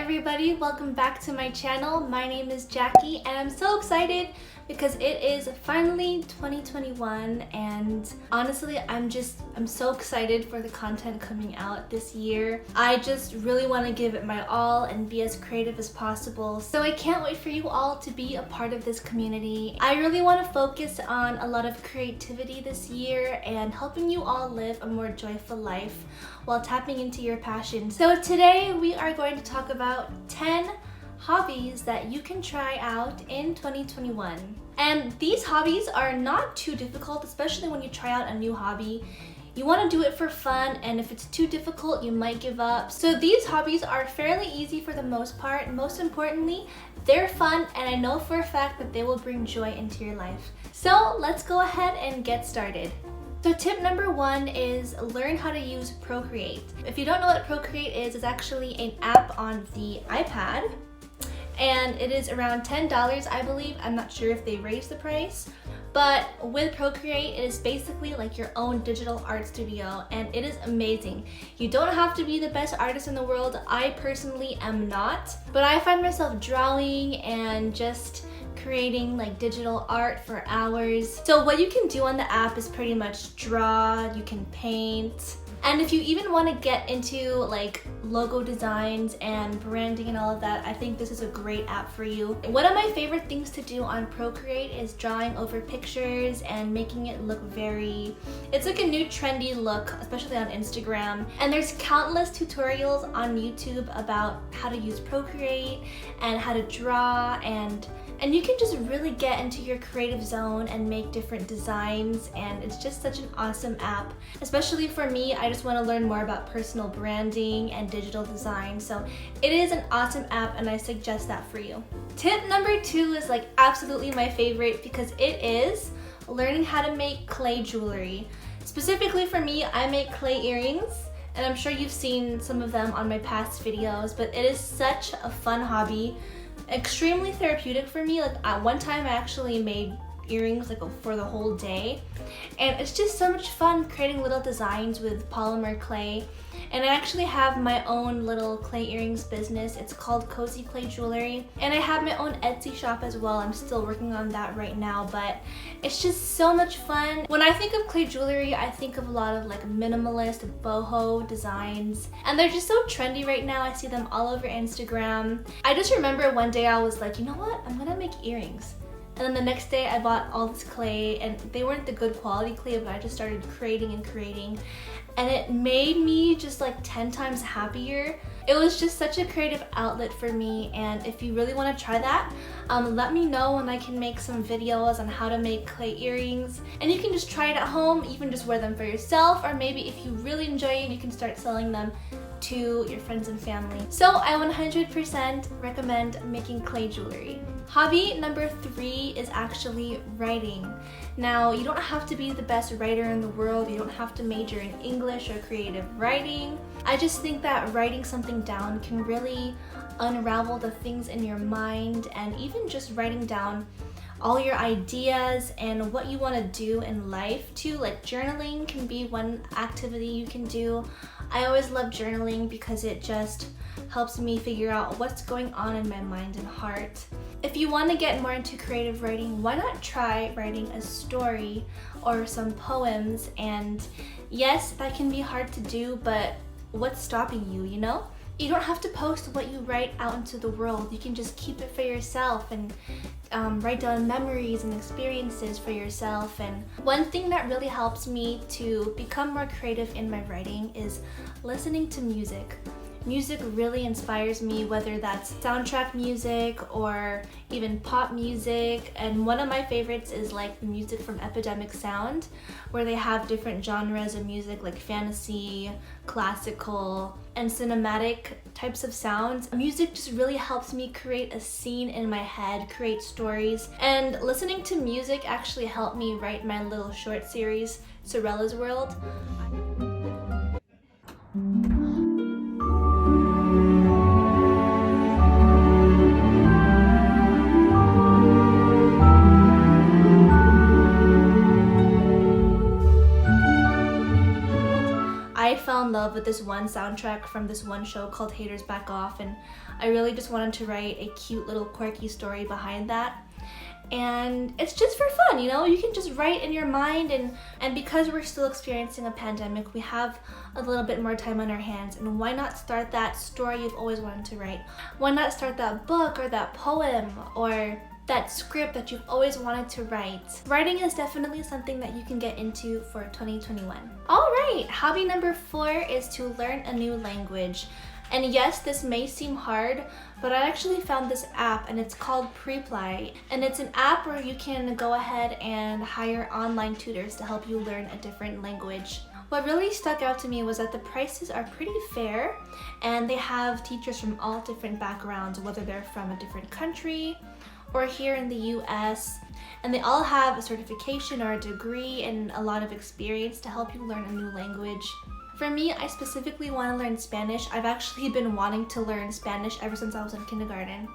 everybody, welcome back to my channel. My name is Jackie and I'm so excited because it is finally 2021 and honestly I'm so excited for the content coming out this year. I just really want to give it my all and be as creative as possible. So I can't wait for you all to be a part of this community. I really want to focus on a lot of creativity this year and helping you all live a more joyful life while tapping into your passion. So today we are going to talk about 10 hobbies that you can try out in 2021. And these hobbies are not too difficult, especially when you try out a new hobby. You want to do it for fun, and if it's too difficult, you might give up. So these hobbies are fairly easy for the most part. Most importantly, they're fun, and I know for a fact that they will bring joy into your life. So let's go ahead and get started. So tip number 1 is learn how to use Procreate. If you don't know what Procreate is, it's actually an app on the iPad. And it is around $10, I believe. I'm not sure if they raised the price. But with Procreate, it is basically like your own digital art studio, and it is amazing. You don't have to be the best artist in the world. I personally am not. But I find myself drawing and just creating like digital art for hours. So what you can do on the app is pretty much draw, you can paint, and if you even want to get into like logo designs and branding and all of that, I think this is a great app for you. One of my favorite things to do on Procreate is drawing over pictures and making it look it's like a new trendy look, especially on Instagram. And there's countless tutorials on YouTube about how to use Procreate and how to draw, and you can just really get into your creative zone and make different designs, and it's just such an awesome app. Especially for me, I just want to learn more about personal branding and digital design, so it is an awesome app and I suggest that for you. Tip number 2 is like absolutely my favorite because it is learning how to make clay jewelry. Specifically for me, I make clay earrings, and I'm sure you've seen some of them on my past videos, but it is such a fun hobby. Extremely therapeutic for me. Like at one time I actually made earrings like for the whole day, and it's just so much fun creating little designs with polymer clay. And I actually have my own little clay earrings business. It's called Cozy Clay Jewelry, and I have my own Etsy shop as well. I'm still working on that right now, but it's just so much fun. When I think of clay jewelry, I think of a lot of like minimalist boho designs, and they're just so trendy right now. I see them all over Instagram. I just remember one day I was like, you know what, I'm gonna make earrings. And then the next day I bought all this clay, and they weren't the good quality clay, but I just started creating, and it made me just like 10 times happier. It was just such a creative outlet for me, and if you really want to try that, let me know and I can make some videos on how to make clay earrings. And you can just try it at home, even just wear them for yourself, or maybe if you really enjoy it, you can start selling them to your friends and family. So I 100% recommend making clay jewelry. Hobby number 3 is actually writing. Now, you don't have to be the best writer in the world. You don't have to major in English or creative writing. I just think that writing something down can really unravel the things in your mind, and even just writing down all your ideas and what you want to do in life too. Like journaling can be one activity you can do. I always love journaling because it just helps me figure out what's going on in my mind and heart. If you want to get more into creative writing, why not try writing a story or some poems? And yes, that can be hard to do, but what's stopping you, you know? You don't have to post what you write out into the world. You can just keep it for yourself and write down memories and experiences for yourself. And one thing that really helps me to become more creative in my writing is listening to music. Music really inspires me, whether that's soundtrack music or even pop music. And one of my favorites is like the music from Epidemic Sound, where they have different genres of music like fantasy, classical, and cinematic types of sounds. Music just really helps me create a scene in my head, create stories. And listening to music actually helped me write my little short series, Sorella's World. I fell in love with this one soundtrack from this one show called Haters Back Off, and I really just wanted to write a cute little quirky story behind that. And it's just for fun, you know? You can just write in your mind, and because we're still experiencing a pandemic, we have a little bit more time on our hands, and why not start that story you've always wanted to write? Why not start that book or that poem or that script that you've always wanted to write? Writing is definitely something that you can get into for 2021. All right, hobby number 4 is to learn a new language. And yes, this may seem hard, but I actually found this app, and it's called Preply. And it's an app where you can go ahead and hire online tutors to help you learn a different language. What really stuck out to me was that the prices are pretty fair, and they have teachers from all different backgrounds, whether they're from a different country or here in the US. And they all have a certification or a degree and a lot of experience to help you learn a new language. For me, I specifically want to learn Spanish. I've actually been wanting to learn Spanish ever since I was in kindergarten.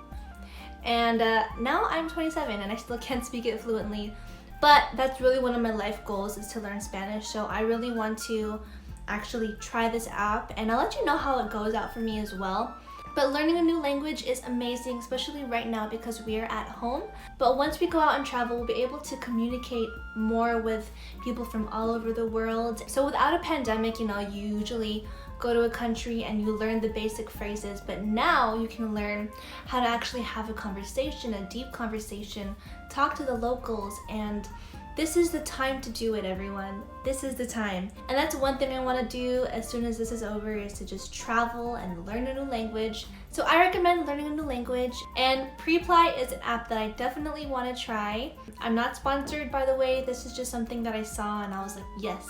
And now I'm 27 and I still can't speak it fluently. But that's really one of my life goals, is to learn Spanish. So I really want to actually try this app, and I'll let you know how it goes out for me as well. But learning a new language is amazing, especially right now because we are at home. But once we go out and travel, we'll be able to communicate more with people from all over the world. So without a pandemic, you know, you usually go to a country and you learn the basic phrases, but now you can learn how to actually have a conversation, a deep conversation, talk to the locals, and this is the time to do it, everyone. This is the time. And that's one thing I want to do as soon as this is over, is to just travel and learn a new language. So I recommend learning a new language, and Preply is an app that I definitely want to try. I'm not sponsored, by the way. This is just something that I saw and I was like, yes,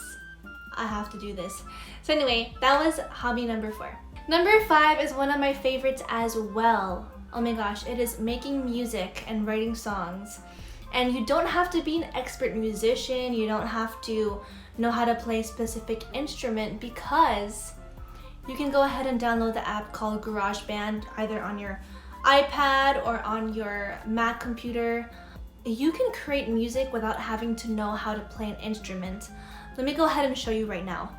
I have to do this. So anyway, that was hobby number 4. Number 5 is one of my favorites as well. Oh my gosh, it is making music and writing songs. And you don't have to be an expert musician, you don't have to know how to play a specific instrument, because you can go ahead and download the app called GarageBand, either on your iPad or on your Mac computer. You can create music without having to know how to play an instrument. Let me go ahead and show you right now.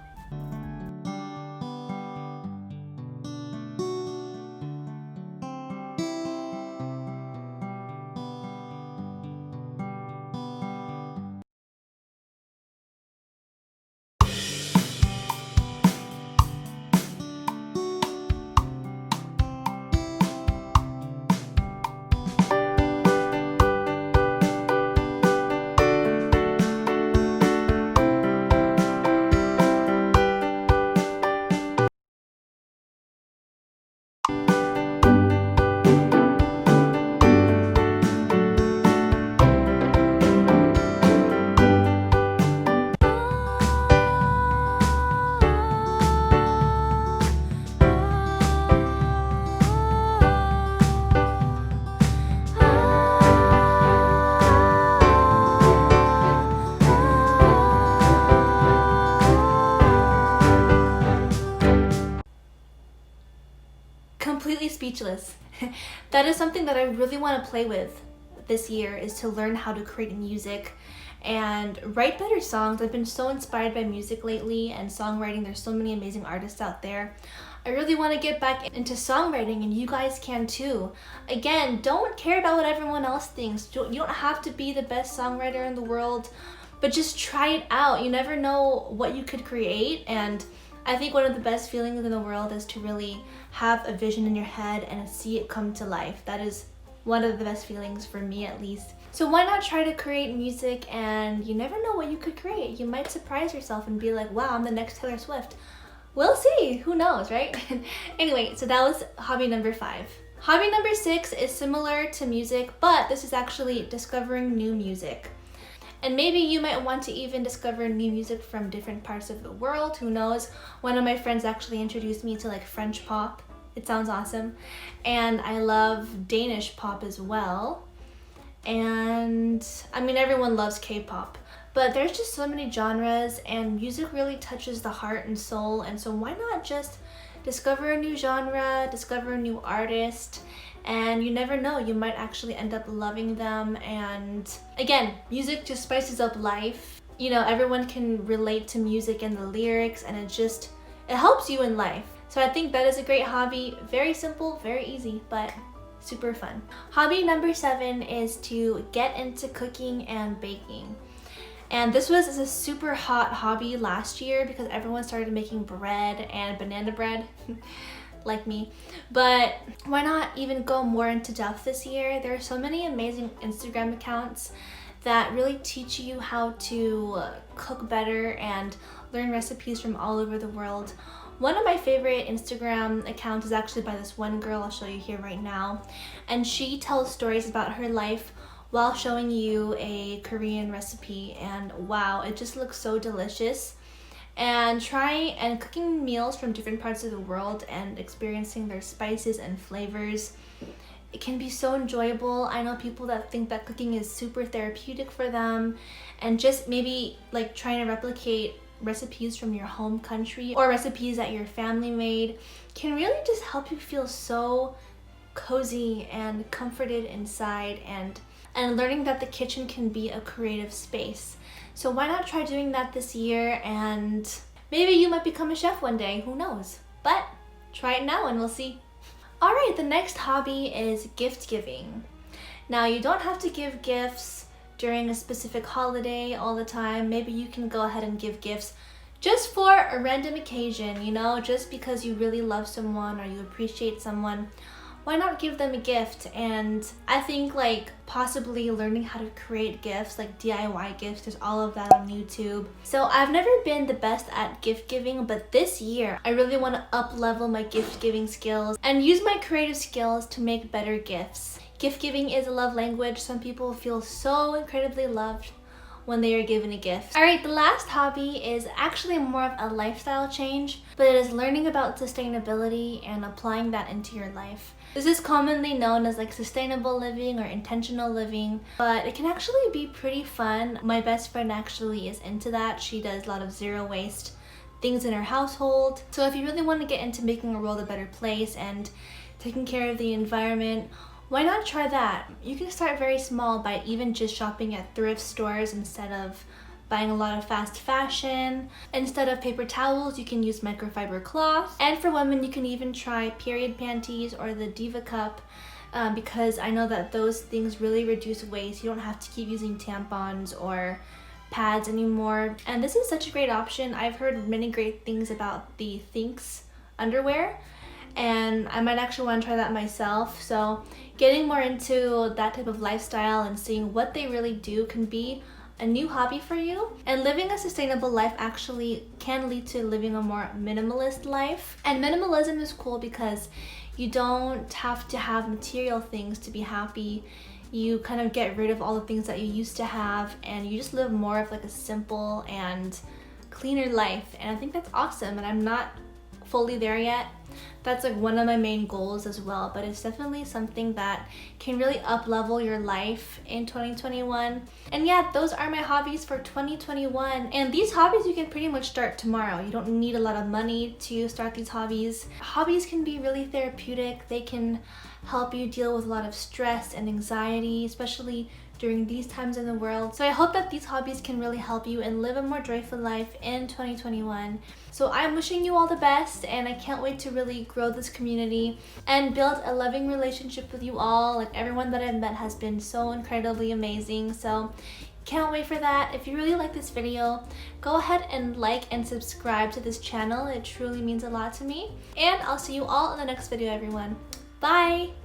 Completely speechless. That is something that I really want to play with this year, is to learn how to create music and write better songs. I've been so inspired by music lately and songwriting. There's so many amazing artists out there. I really want to get back into songwriting, and you guys can too. Again, don't care about what everyone else thinks. You don't have to be the best songwriter in the world, but just try it out. You never know what you could create, and I think one of the best feelings in the world is to really have a vision in your head and see it come to life. That is one of the best feelings for me, at least. So why not try to create music, and you never know what you could create. You might surprise yourself and be like, wow, I'm the next Taylor Swift. We'll see, who knows, right? Anyway, so that was hobby number 5. Hobby number 6 is similar to music, but this is actually discovering new music. And maybe you might want to even discover new music from different parts of the world, who knows? One of my friends actually introduced me to like French pop. It sounds awesome. And I love Danish pop as well. And I mean, everyone loves K-pop. But there's just so many genres, and music really touches the heart and soul, and so why not just discover a new genre, discover a new artist, and you never know, you might actually end up loving them. And again, music just spices up life. You know, everyone can relate to music and the lyrics, and it helps you in life. So I think that is a great hobby. Very simple, very easy, but super fun. Hobby number 7 is to get into cooking and baking. And this was a super hot hobby last year because everyone started making bread and banana bread, like me. But why not even go more into depth this year? There are so many amazing Instagram accounts that really teach you how to cook better and learn recipes from all over the world. One of my favorite Instagram accounts is actually by this one girl I'll show you here right now. And she tells stories about her life while showing you a Korean recipe, and wow, it just looks so delicious. And cooking meals from different parts of the world and experiencing their spices and flavors, it can be so enjoyable. I know people that think that cooking is super therapeutic for them, and just maybe like trying to replicate recipes from your home country or recipes that your family made can really just help you feel so cozy and comforted inside, and learning that the kitchen can be a creative space. So why not try doing that this year, and maybe you might become a chef one day, who knows? But try it now and we'll see. Alright, the next hobby is gift giving. Now you don't have to give gifts during a specific holiday all the time. Maybe you can go ahead and give gifts just for a random occasion, you know, just because you really love someone or you appreciate someone. Why not give them a gift? And I think like possibly learning how to create gifts, like DIY gifts, there's all of that on YouTube. So I've never been the best at gift giving, but this year I really want to up level my gift giving skills and use my creative skills to make better gifts. Gift giving is a love language. Some people feel so incredibly loved when they are given a gift. Alright, the last hobby is actually more of a lifestyle change, but it is learning about sustainability and applying that into your life. This is commonly known as like sustainable living or intentional living, but it can actually be pretty fun. My best friend actually is into that. She does a lot of zero waste things in her household. So if you really want to get into making the world a better place and taking care of the environment, why not try that? You can start very small by even just shopping at thrift stores instead of buying a lot of fast fashion. Instead of paper towels, you can use microfiber cloth. And for women, you can even try period panties or the Diva cup, because I know that those things really reduce waste. You don't have to keep using tampons or pads anymore. And this is such a great option. I've heard many great things about the Thinx underwear, and I might actually want to try that myself. So getting more into that type of lifestyle and seeing what they really do can be a new hobby for you. And living a sustainable life actually can lead to living a more minimalist life. And minimalism is cool because you don't have to have material things to be happy. You kind of get rid of all the things that you used to have, and you just live more of like a simple and cleaner life. And I think that's awesome, and I'm not fully there yet. That's like one of my main goals as well, but it's definitely something that can really up level your life in 2021. And yeah, those are my hobbies for 2021. And these hobbies you can pretty much start tomorrow. You don't need a lot of money to start these hobbies. Hobbies can be really therapeutic. They can help you deal with a lot of stress and anxiety, especially during these times in the world. So I hope that these hobbies can really help you and live a more joyful life in 2021. So I'm wishing you all the best, and I can't wait to really grow this community and build a loving relationship with you all. Like, everyone that I've met has been so incredibly amazing. So can't wait for that. If you really like this video, go ahead and like and subscribe to this channel. It truly means a lot to me. And I'll see you all in the next video, everyone. Bye!